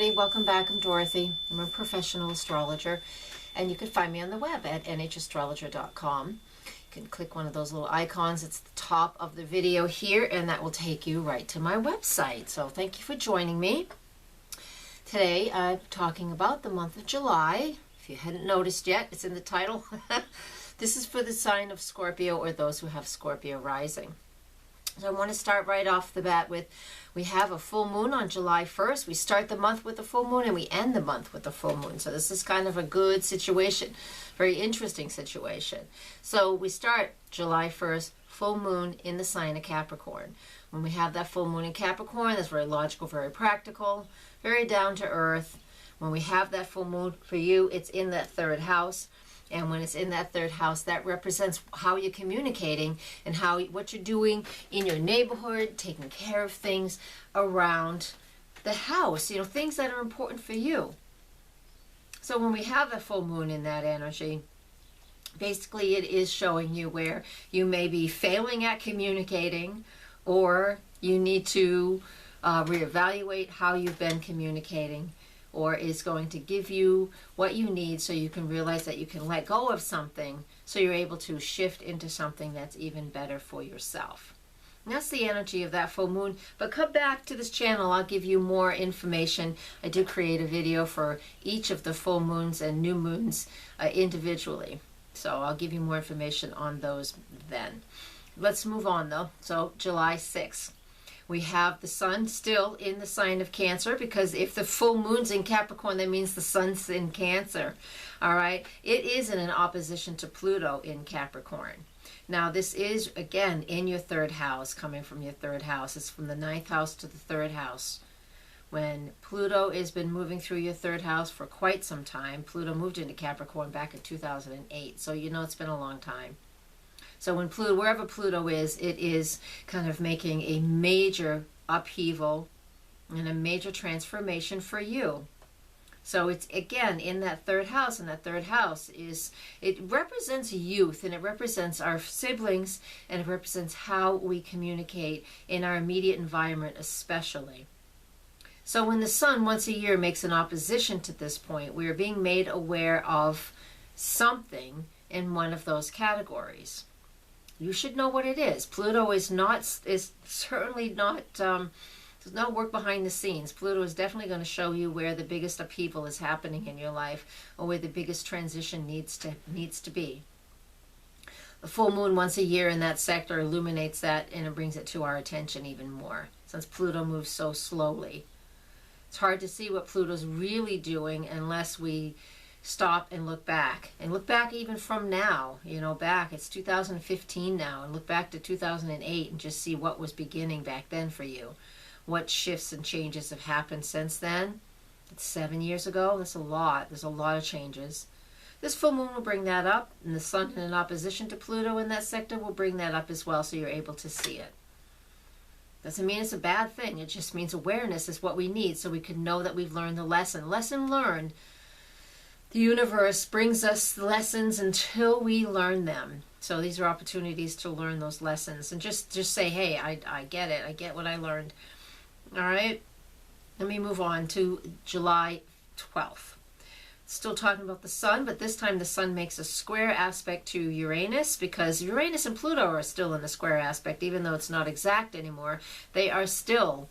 everybody. Welcome back. I'm Dorothy. I'm a professional astrologer, and you can find me on the web at nhastrologer.com. You can click one of those little icons. It's the top of the video here, and that will take you right to my website. So thank you for joining me. Today I'm talking about the month of July. If you hadn't noticed yet, it's in the title. This is for the sign of Scorpio or those who have Scorpio rising. So I want to start right off the bat with, we have a full moon on July 1st. We start the month with a full moon and we end the month with a full moon. So this is kind of a good situation, very interesting situation. So we start July 1st, full moon in the sign of Capricorn. When we have that full moon in Capricorn, that's very logical, very practical, very down to earth. When we have that full moon for you, it's in that third house. And when it's in that third house, that represents how you're communicating and what you're doing in your neighborhood, taking care of things around the house, things that are important for you. So when we have a full moon in that energy, basically it is showing you where you may be failing at communicating, or you need to reevaluate how you've been communicating, or is going to give you what you need so you can realize that you can let go of something so you're able to shift into something that's even better for yourself. And that's the energy of that full moon. But come back to this channel, I'll give you more information. I do create a video for each of the full moons and new moons individually. So I'll give you more information on those then. Let's move on though. So July 6th. We have the sun still in the sign of Cancer, because if the full moon's in Capricorn, that means the sun's in Cancer. All right. It is in an opposition to Pluto in Capricorn. Now, this is, again, in your third house, coming from your third house. It's from the ninth house to the third house. When Pluto has been moving through your third house for quite some time, Pluto moved into Capricorn back in 2008. So it's been a long time. So when Pluto, wherever Pluto is, it is kind of making a major upheaval and a major transformation for you. So it's, again, in that third house, and that third house it represents youth, and it represents our siblings, and it represents how we communicate in our immediate environment especially. So when the sun once a year makes an opposition to this point, we are being made aware of something in one of those categories. You should know what it is. Pluto is certainly not, there's no work behind the scenes. Pluto is definitely going to show you where the biggest upheaval is happening in your life, or where the biggest transition needs to be. The full moon once a year in that sector illuminates that, and it brings it to our attention even more, since Pluto moves so slowly. It's hard to see what Pluto's really doing unless we stop and look back even from now, back, it's 2015 now, and look back to 2008 and just see what was beginning back then for you. What shifts and changes have happened since then. It's 7 years ago. That's a lot. There's a lot of changes. This full moon will bring that up, and the sun in opposition to Pluto in that sector will bring that up as well, so you're able to see it. Doesn't mean it's a bad thing. It just means awareness is what we need, so we can know that we've learned the lesson. Lesson learned. The universe brings us lessons until we learn them. So these are opportunities to learn those lessons, and just say, hey, I get it. I get what I learned. All right. Let me move on to July 12th. Still talking about the sun, but this time the sun makes a square aspect to Uranus, because Uranus and Pluto are still in the square aspect, even though it's not exact anymore. They are still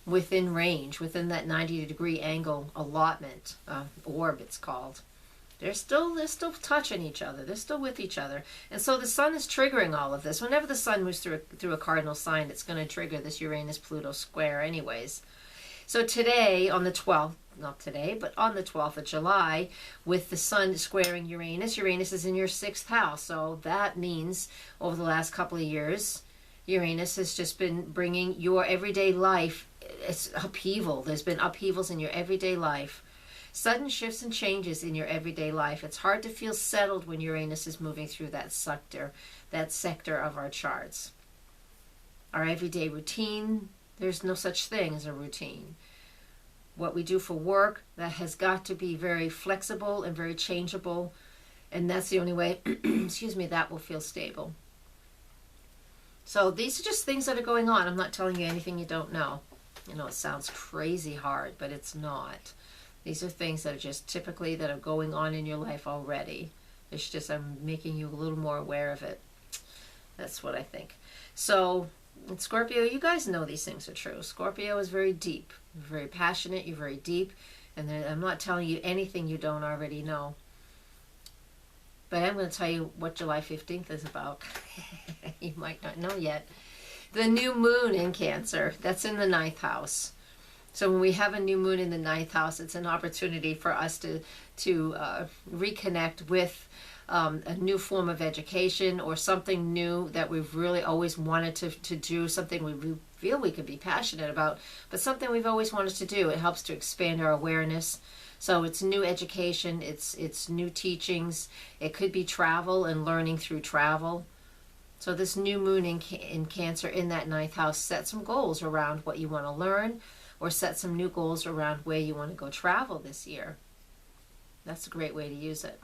within range, within that 90-degree angle allotment, orb it's called. They're still touching each other. They're still with each other. And so the sun is triggering all of this. Whenever the sun moves through a cardinal sign, it's going to trigger this Uranus-Pluto square anyways. So today, on the 12th, not today, but on the 12th of July, with the sun squaring Uranus, Uranus is in your 6th house. So that means over the last couple of years, Uranus has just been bringing your everyday life, it's upheaval. There's been upheavals in your everyday life. Sudden shifts and changes in your everyday life. It's hard to feel settled when Uranus is moving through that sector of our charts. Our everyday routine, there's no such thing as a routine. What we do for work, that has got to be very flexible and very changeable. And that's the only way, excuse me, that will feel stable. So these are just things that are going on. I'm not telling you anything you don't know. You know, it sounds crazy hard, but it's not. These are things that are just typically that are going on in your life already. It's just I'm making you a little more aware of it. That's what I think. So, Scorpio, you guys know these things are true. Scorpio is very deep. You're very passionate. You're very deep. And I'm not telling you anything you don't already know. But I'm going to tell you what July 15th is about. You might not know yet. The new moon in Cancer. That's in the 9th house. So when we have a new moon in the 9th house, it's an opportunity for us to reconnect with a new form of education or something new that we've really always wanted to do, something we feel we could be passionate about, but something we've always wanted to do. It helps to expand our awareness. So it's new education, it's new teachings. It could be travel and learning through travel. So this new moon in Cancer in that 9th house, set some goals around what you want to learn, or set some new goals around where you want to go travel this year. That's a great way to use it.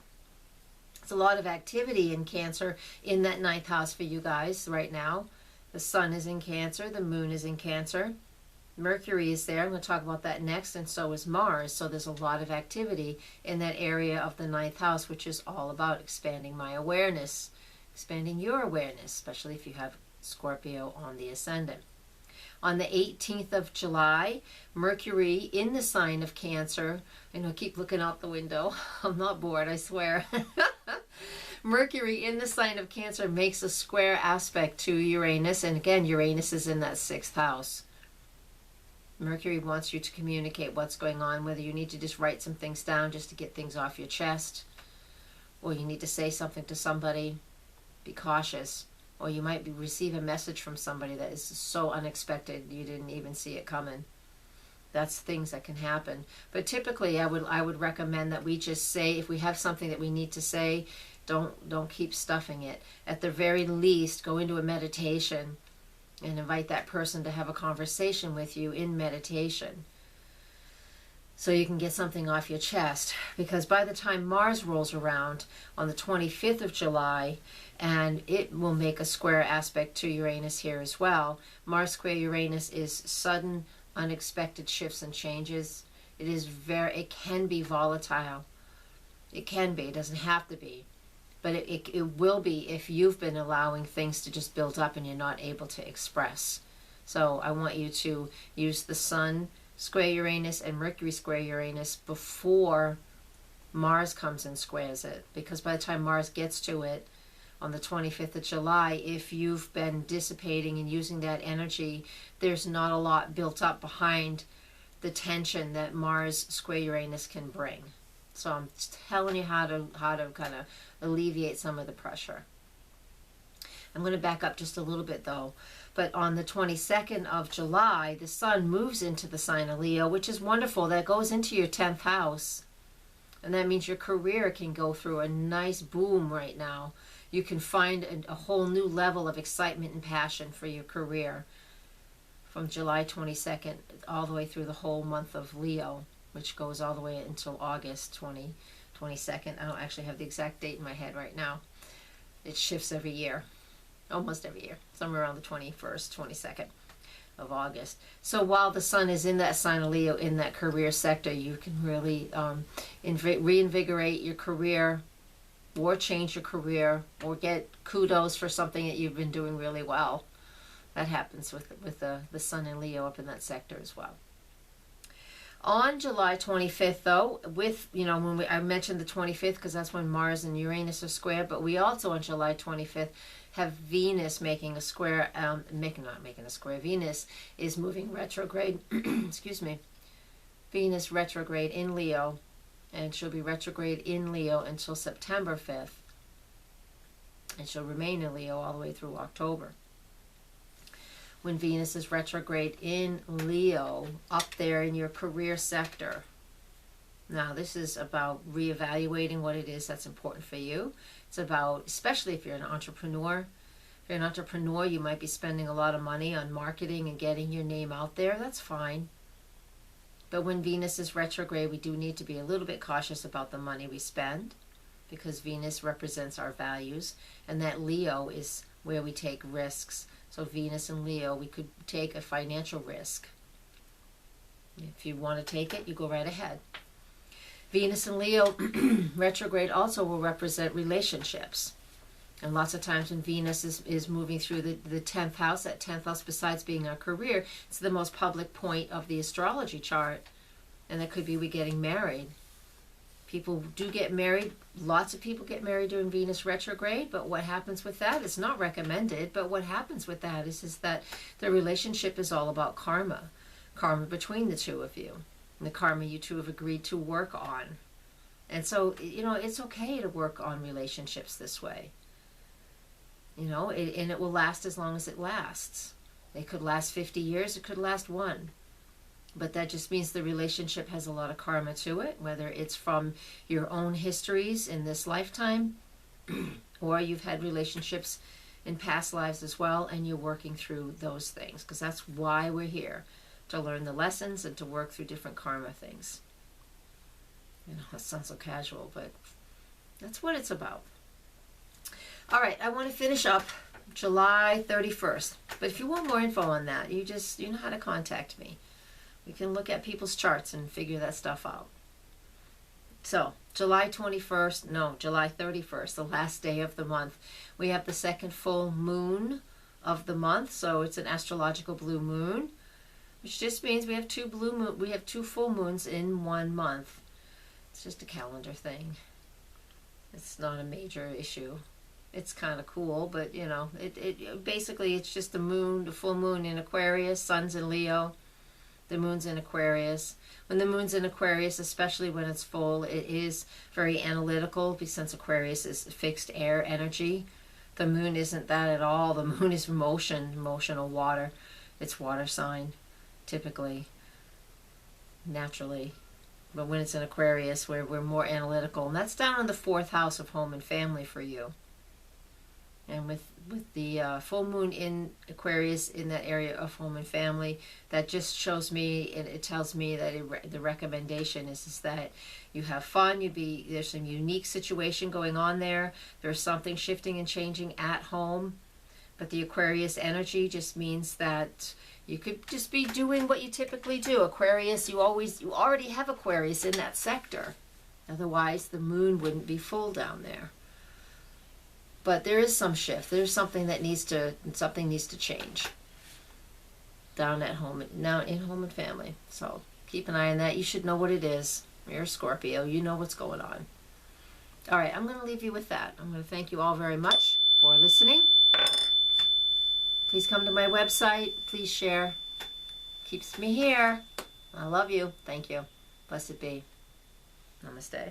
It's a lot of activity in Cancer in that 9th house for you guys right now. The sun is in Cancer, the moon is in Cancer. Mercury is there. I'm going to talk about that next, and so is Mars. So there's a lot of activity in that area of the 9th house, which is all about expanding my awareness, expanding your awareness, especially if you have Scorpio on the ascendant. On the 18th of July, Mercury in the sign of Cancer. I know, keep looking out the window. I'm not bored, I swear. Mercury in the sign of Cancer makes a square aspect to Uranus. And again, Uranus is in that 6th house. Mercury wants you to communicate what's going on, whether you need to just write some things down just to get things off your chest, or you need to say something to somebody. Be cautious. Or you might receive a message from somebody that is so unexpected you didn't even see it coming. That's things that can happen. But typically I would recommend that we just say, if we have something that we need to say, don't keep stuffing it. At the very least, go into a meditation and invite that person to have a conversation with you in meditation, so you can get something off your chest. Because by the time Mars rolls around on the 25th of July, and it will make a square aspect to Uranus here as well. Mars square Uranus is sudden, unexpected shifts and changes. It can be volatile. It can be, it doesn't have to be. But it will be if you've been allowing things to just build up and you're not able to express. So I want you to use the Sun square Uranus and Mercury square Uranus before Mars comes and squares it. Because by the time Mars gets to it on the 25th of July, if you've been dissipating and using that energy, there's not a lot built up behind the tension that Mars square Uranus can bring. So I'm telling you how to kind of alleviate some of the pressure. I'm going to back up just a little bit though. But on the 22nd of July, the sun moves into the sign of Leo, which is wonderful. That goes into your 10th house. And that means your career can go through a nice boom right now. You can find a whole new level of excitement and passion for your career from July 22nd all the way through the whole month of Leo, which goes all the way until August 22nd. I don't actually have the exact date in my head right now. It shifts every year, almost every year, somewhere around the 21st, 22nd of August. So while the sun is in that sign of Leo in that career sector, you can really reinvigorate your career, or change your career, or get kudos for something that you've been doing really well. That happens with the sun in Leo up in that sector as well. On July 25th, though, I mentioned the 25th because that's when Mars and Uranus are square, but we also on July 25th have Venus making a square, Venus is moving retrograde, excuse me, Venus retrograde in Leo, and she'll be retrograde in Leo until September 5th, and she'll remain in Leo all the way through October. When Venus is retrograde in Leo, up there in your career sector. Now, this is about reevaluating what it is that's important for you. It's about, especially if you're an entrepreneur. If you're an entrepreneur, you might be spending a lot of money on marketing and getting your name out there. That's fine. But when Venus is retrograde, we do need to be a little bit cautious about the money we spend, because Venus represents our values, and that Leo is where we take risks. So Venus and Leo, we could take a financial risk. If you want to take it, you go right ahead. Venus in Leo retrograde also will represent relationships. And lots of times when Venus is moving through the 10th house, that 10th house, besides being our career, it's the most public point of the astrology chart. And that could be we getting married. People do get married. Lots of people get married during Venus retrograde. But what happens with that is not recommended. But what happens with that is that the relationship is all about karma. Karma between the two of you. And the karma you two have agreed to work on. And so, you know, it's okay to work on relationships this way. You know, and it will last as long as it lasts. It could last 50 years. It could last one. But that just means the relationship has a lot of karma to it, whether it's from your own histories in this lifetime, or you've had relationships in past lives as well, and you're working through those things. Because that's why we're here, to learn the lessons and to work through different karma things. You know, that sounds so casual, but that's what it's about. All right, I want to finish up July 31st. But if you want more info on that, you know how to contact me. We can look at people's charts and figure that stuff out. So, July 31st, the last day of the month, we have the second full moon of the month. So it's an astrological blue moon, which just means we have two full moons in 1 month. It's just a calendar thing. It's not a major issue. It's kind of cool, but you know, basically it's just the moon, the full moon in Aquarius, sun's in Leo. The moon's in Aquarius. When the moon's in Aquarius, especially when it's full, it is very analytical, because since Aquarius is fixed air energy. The moon isn't that at all. The moon is motion, emotional water. It's water sign, typically, naturally. But when it's in Aquarius, we're more analytical. And that's down in the 4th house of home and family for you. And with the full moon in Aquarius in that area of home and family, that just shows me, and it tells me that the recommendation is that you have fun. There's some unique situation going on there. There's something shifting and changing at home. But the Aquarius energy just means that you could just be doing what you typically do. Aquarius, you already have Aquarius in that sector. Otherwise, the moon wouldn't be full down there. But there is some shift. There's something that needs to change down at home, now in home and family. So keep an eye on that. You should know what it is. You're a Scorpio. You know what's going on. All right, I'm going to leave you with that. I'm going to thank you all very much for listening. Please come to my website. Please share. Keeps me here. I love you. Thank you. Blessed be. Namaste.